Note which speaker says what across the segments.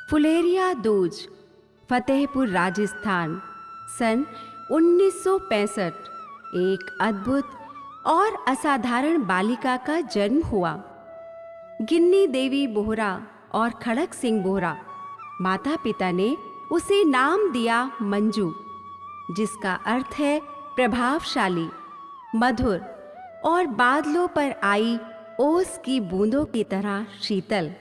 Speaker 1: फुलेरिया दूज, फतेहपुर राजस्थान, सन 1965। एक अद्भुत और असाधारण बालिका का जन्म हुआ। गिन्नी देवी बोहरा और खड़क सिंह बोहरा माता पिता ने उसे नाम दिया मंजू, जिसका अर्थ है प्रभावशाली, मधुर और बादलों पर आई ओस की बूंदों की तरह शीतल।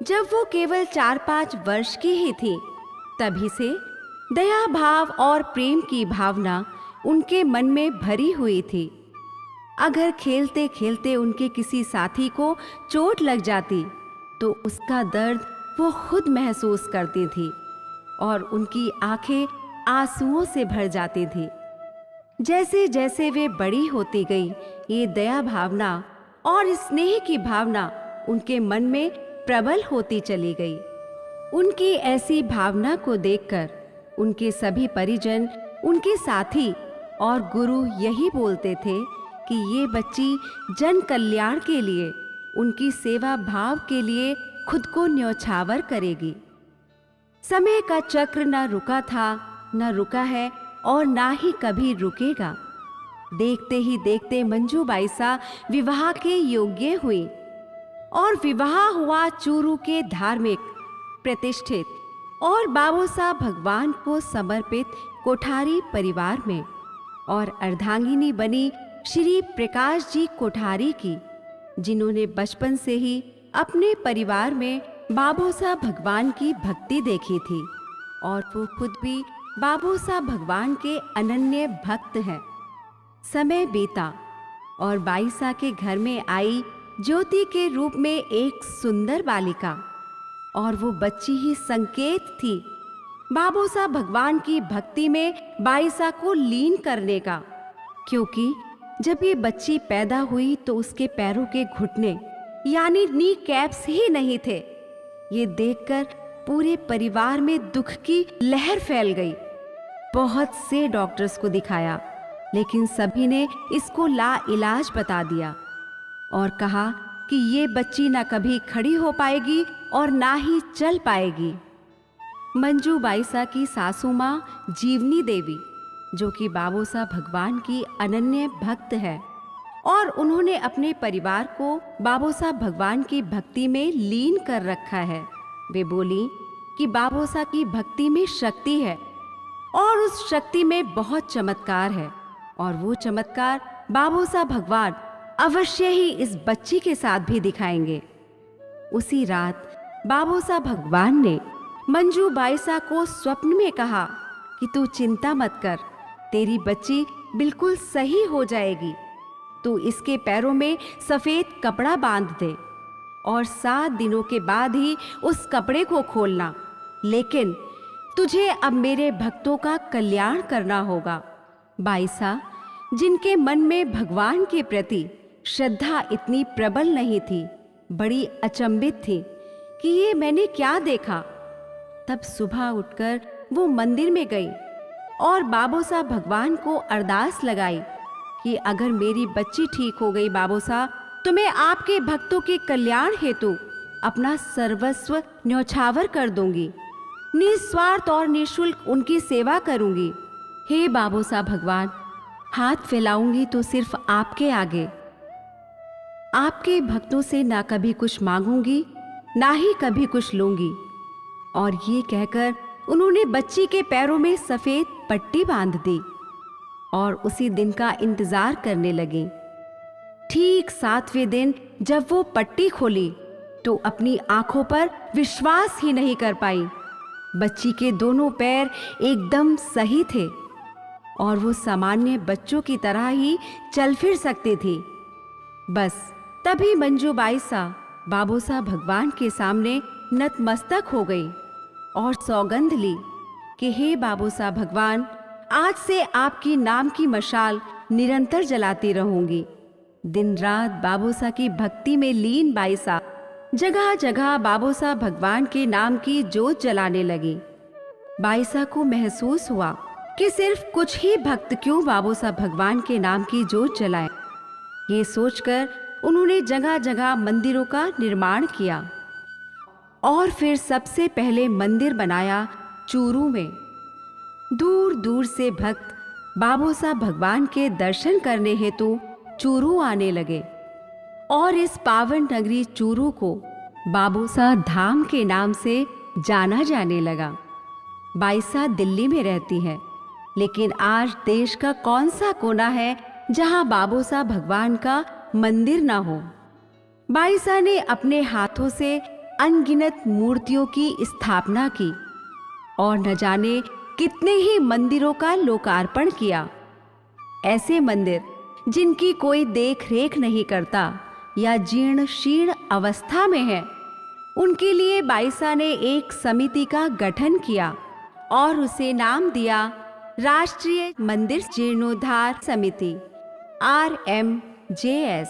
Speaker 1: जब वो केवल 4-5 वर्ष की ही थी, तभी से दया भाव और प्रेम की भावना उनके मन में भरी हुई थी। अगर खेलते खेलते उनके किसी साथी को चोट लग जाती तो उसका दर्द वो खुद महसूस करती थी और उनकी आंखें आंसुओं से भर जाती थी। जैसे जैसे वे बड़ी होती गई, ये दया भावना और स्नेह की भावना उनके मन में प्रबल होती चली गई। उनकी ऐसी भावना को देखकर उनके सभी परिजन, उनके साथी और गुरु यही बोलते थे कि ये बच्ची जन कल्याण के लिए, उनकी सेवा भाव के लिए खुद को न्यौछावर करेगी। समय का चक्र न रुका था, न रुका है और ना ही कभी रुकेगा। देखते ही देखते मंजू बाईसा विवाह के योग्य हुई और विवाह हुआ चूरू के धार्मिक, प्रतिष्ठित और बाबू साहब भगवान को समर्पित कोठारी परिवार में, और अर्धांगिनी बनी श्री प्रकाश जी कोठारी की, जिन्होंने बचपन से ही अपने परिवार में बाबू साहब भगवान की भक्ति देखी थी और वो खुद भी बाबू साहब भगवान के अनन्य भक्त हैं। समय बीता और बाईसा के घर में आई ज्योति के रूप में एक सुंदर बालिका, और वो बच्ची ही संकेत थी बाबू साहब भगवान की भक्ति में बाईसा को लीन करने का। क्योंकि जब ये बच्ची पैदा हुई तो उसके पैरों के घुटने यानी नी कैप्स ही नहीं थे। ये देखकर पूरे परिवार में दुख की लहर फैल गई। बहुत से डॉक्टर्स को दिखाया, लेकिन सभी ने इसको लाइलाज बता दिया और कहा कि ये बच्ची ना कभी खड़ी हो पाएगी और ना ही चल पाएगी। मंजू बाईसा की सासू माँ जीवनी देवी, जो कि बाबू साहब भगवान की अनन्य भक्त है, और उन्होंने अपने परिवार को बाबू साहब भगवान की भक्ति में लीन कर रखा है। वे बोली कि बाबू साहब की भक्ति में शक्ति है और उस शक्ति में बहुत चमत्कार है, और वो चमत्कार बाबू साहब भगवान अवश्य ही इस बच्ची के साथ भी दिखाएंगे। उसी रात बाबू साहब भगवान ने मंजू बाईसा को स्वप्न में कहा कि तू चिंता मत कर, तेरी बच्ची बिल्कुल सही हो जाएगी। तू इसके पैरों में सफेद कपड़ा बांध दे और 7 दिनों के बाद ही उस कपड़े को खोलना, लेकिन तुझे अब मेरे भक्तों का कल्याण करना होगा। बाईसा, जिनके मन में भगवान के प्रति श्रद्धा इतनी प्रबल नहीं थी, बड़ी अचंभित थी कि ये मैंने क्या देखा। तब सुबह उठकर वो मंदिर में गई और बाबू साहब भगवान को अरदास लगाई कि अगर मेरी बच्ची ठीक हो गई बाबू साहब, तो मैं आपके भक्तों के कल्याण हेतु अपना सर्वस्व न्यौछावर कर दूंगी, निस्वार्थ और निःशुल्क उनकी सेवा करूंगी। हे बाबू साहब भगवान, हाथ फैलाऊंगी तो सिर्फ आपके आगे। आपके भक्तों से ना कभी कुछ मांगूंगी, ना ही कभी कुछ लूंगी। और ये कहकर उन्होंने बच्ची के पैरों में सफेद पट्टी बांध दी और उसी दिन का इंतजार करने लगी। ठीक 7वें दिन जब वो पट्टी खोली तो अपनी आंखों पर विश्वास ही नहीं कर पाई। बच्ची के दोनों पैर एकदम सही थे और वो सामान्य बच्चों की तरह ही चल फिर सकती थी। बस तभी मंजू बाईसा बाबू साहब भगवान के सामने नतमस्तक हो गई और सौगंध ली कि हे बाबू साहब भगवान, आज से आपकी नाम की मशाल निरंतर जलाती रहूंगी। दिन रात बाबू साहब की भक्ति में लीन बाईसा जगह जगह बाबू साहब भगवान के नाम की जोत जलाने लगी। बाईसा को महसूस हुआ कि सिर्फ कुछ ही भक्त क्यों बाबू साहब भगवान के नाम की जोत जलाएं। ये सोचकर उन्होंने जगह जगह मंदिरों का निर्माण किया और फिर सबसे पहले मंदिर बनाया चूरू में। दूर दूर से भक्त बाबू साहब भगवान के दर्शन करने हेतु चूरू आने लगे और इस पावन नगरी चूरू को बाबू साहब धाम के नाम से जाना जाने लगा। बाईसा दिल्ली में रहती है, लेकिन आज देश का कौन सा कोना है जहां बाबू साहब भगवान का मंदिर ना हो। बाईसा ने अपने हाथों से अनगिनत मूर्तियों की स्थापना की और न जाने कितने ही मंदिरों का लोकार्पण किया। ऐसे मंदिर जिनकी कोई देख रेख नहीं करता या जीर्ण शीर्ण अवस्था में है, उनके लिए बाईसा ने एक समिति का गठन किया और उसे नाम दिया राष्ट्रीय मंदिर जीर्णोद्धार समिति RMJS।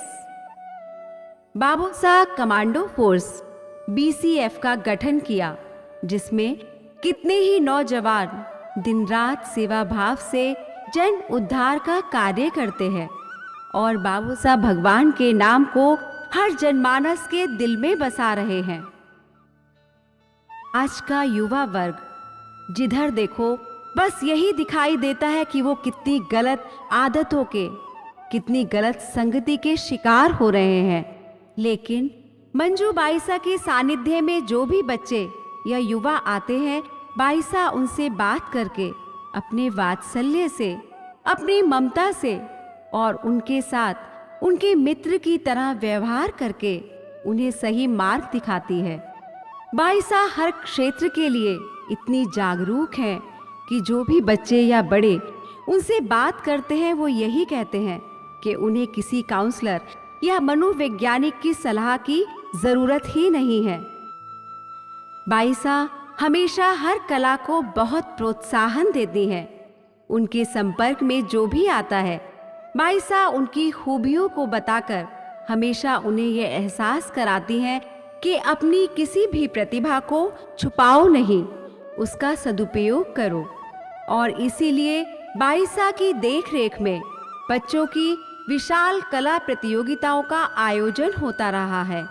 Speaker 1: बाबू साहब कमांडो फोर्स BCF का गठन किया, जिसमें कितने ही नौजवान दिन रात सेवा भाव से जन उद्धार का कार्य करते हैं और बाबू साहब भगवान के नाम को हर जनमानस के दिल में बसा रहे हैं। आज का युवा वर्ग जिधर देखो बस यही दिखाई देता है कि वो कितनी गलत आदतों के, कितनी गलत संगति के शिकार हो रहे हैं। लेकिन मंजू बाईसा के सानिध्य में जो भी बच्चे या युवा आते हैं, बाईसा उनसे बात करके अपने वात्सल्य से, अपनी ममता से और उनके साथ उनके मित्र की तरह व्यवहार करके उन्हें सही मार्ग दिखाती है। बाईसा हर क्षेत्र के लिए इतनी जागरूक है कि जो भी बच्चे या बड़े उनसे बात करते हैं, वो यही कहते हैं कि उन्हें किसी काउंसलर या मनोवैज्ञानिक की सलाह की जरूरत ही नहीं है। बाईसा हमेशा हर कला को बहुत प्रोत्साहन देती है। उनके संपर्क में जो भी आता है, बाईसा उनकी खूबियों को बताकर हमेशा उन्हें यह एहसास कराती हैं कि अपनी किसी भी प्रतिभा को छुपाओ नहीं, उसका सदुपयोग करो। और इसीलिए बाईसा की देखरेख में बच्चों की विशाल कला प्रतियोगिताओं का आयोजन होता रहा है,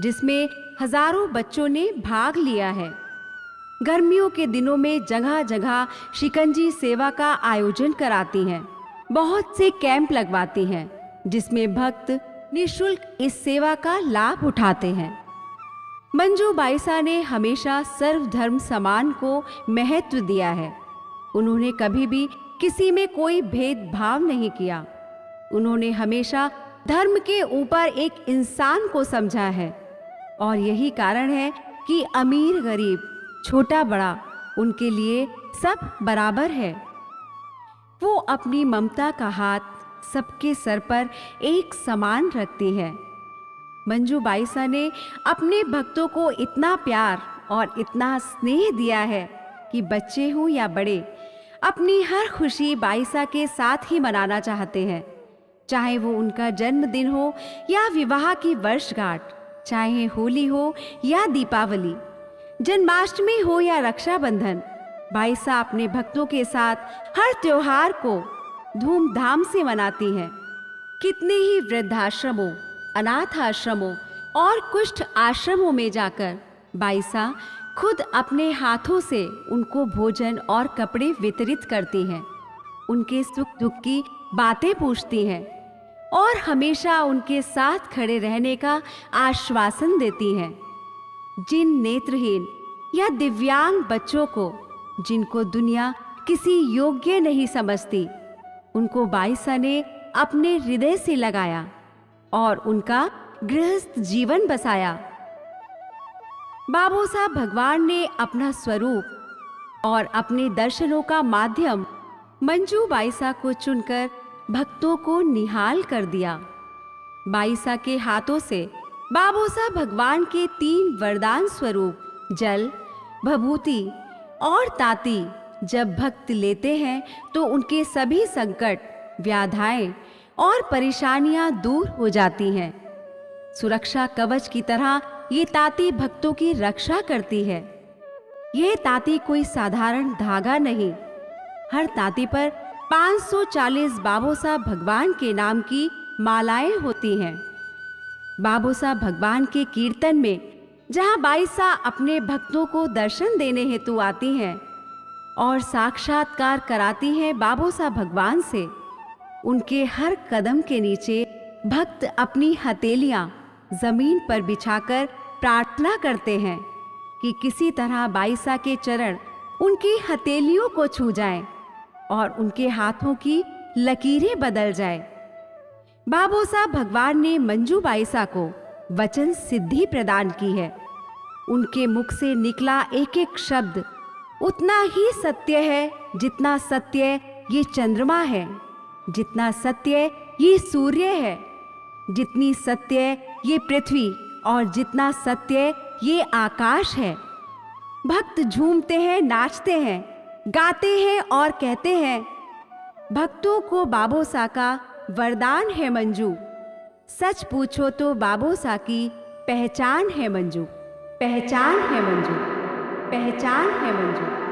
Speaker 1: जिसमें हजारों बच्चों ने भाग लिया है। गर्मियों के दिनों में जगह जगह शिकंजी सेवा का आयोजन कराती हैं, बहुत से कैंप लगवाती हैं, जिसमें भक्त निःशुल्क इस सेवा का लाभ उठाते हैं। मंजू बाईसा ने हमेशा सर्वधर्म समान को महत्व दिया है। उन्होंने कभी भी किसी में कोई भेदभाव नहीं किया। उन्होंने हमेशा धर्म के ऊपर एक इंसान को समझा है और यही कारण है कि अमीर गरीब, छोटा बड़ा, उनके लिए सब बराबर है। वो अपनी ममता का हाथ सबके सर पर एक समान रखती है। मंजू बाईसा ने अपने भक्तों को इतना प्यार और इतना स्नेह दिया है कि बच्चे हों या बड़े, अपनी हर खुशी बाईसा के साथ ही मनाना चाहते हैं। चाहे वो उनका जन्मदिन हो या विवाह की वर्षगांठ, चाहे होली हो या दीपावली, जन्माष्टमी हो या रक्षाबंधन, बाईसा अपने भक्तों के साथ हर त्योहार को धूमधाम से मनाती हैं। कितने ही वृद्धाश्रमों, अनाथ आश्रमों और कुष्ठ आश्रमों में जाकर बाईसा खुद अपने हाथों से उनको भोजन और कपड़े वितरित करती हैं, उनके सुख दुख की बातें पूछती हैं और हमेशा उनके साथ खड़े रहने का आश्वासन देती हैं। जिन नेत्रहीन या दिव्यांग बच्चों को, जिनको दुनिया किसी योग्य नहीं समझती, उनको बाईसा ने अपने हृदय से लगाया और उनका गृहस्थ जीवन बसाया। बाबू साहब भगवान ने अपना स्वरूप और अपने दर्शनों का माध्यम मंजू बाईसा को चुनकर भक्तों को निहाल कर दिया। बाईसा के हाथों से बाबू साहब भगवान के 3 वरदान स्वरूप जल, भभूति और ताती जब भक्त लेते हैं तो उनके सभी संकट, व्याधाएं और परेशानियां दूर हो जाती हैं। सुरक्षा कवच की तरह ये ताती भक्तों की रक्षा करती है। यह ताती कोई साधारण धागा नहीं। हर ताती पर 540 बाबू साहब भगवान के नाम की मालाएं होती हैं। बाबू साहब भगवान के कीर्तन में जहां बाईसा अपने भक्तों को दर्शन देने हेतु आती हैं और साक्षात्कार कराती हैं बाबोसा भगवान से। उनके हर कदम के नीचे भक्त अपनी हथेलियां जमीन पर बिछाकर प्रार्थना करते हैं कि किसी तरह बाईसा के चरण उनकी हथेलियों को छू जाएं और उनके हाथों की लकीरें बदल जाए। बाबोसा भगवान ने मंजू बाईसा को वचन सिद्धि प्रदान की है। उनके मुख से निकला एक एक शब्द उतना ही सत्य है जितना सत्य ये चंद्रमा है, जितना सत्य ये सूर्य है, जितनी सत्य ये पृथ्वी और जितना सत्य ये आकाश है। भक्त झूमते हैं, नाचते हैं, गाते हैं और कहते हैं, भक्तों को बाबोसा का वरदान है मंजू। सच पूछो तो बाबोसा की पहचान है मंजू, पहचान है मंजू, पहचान है मंजू।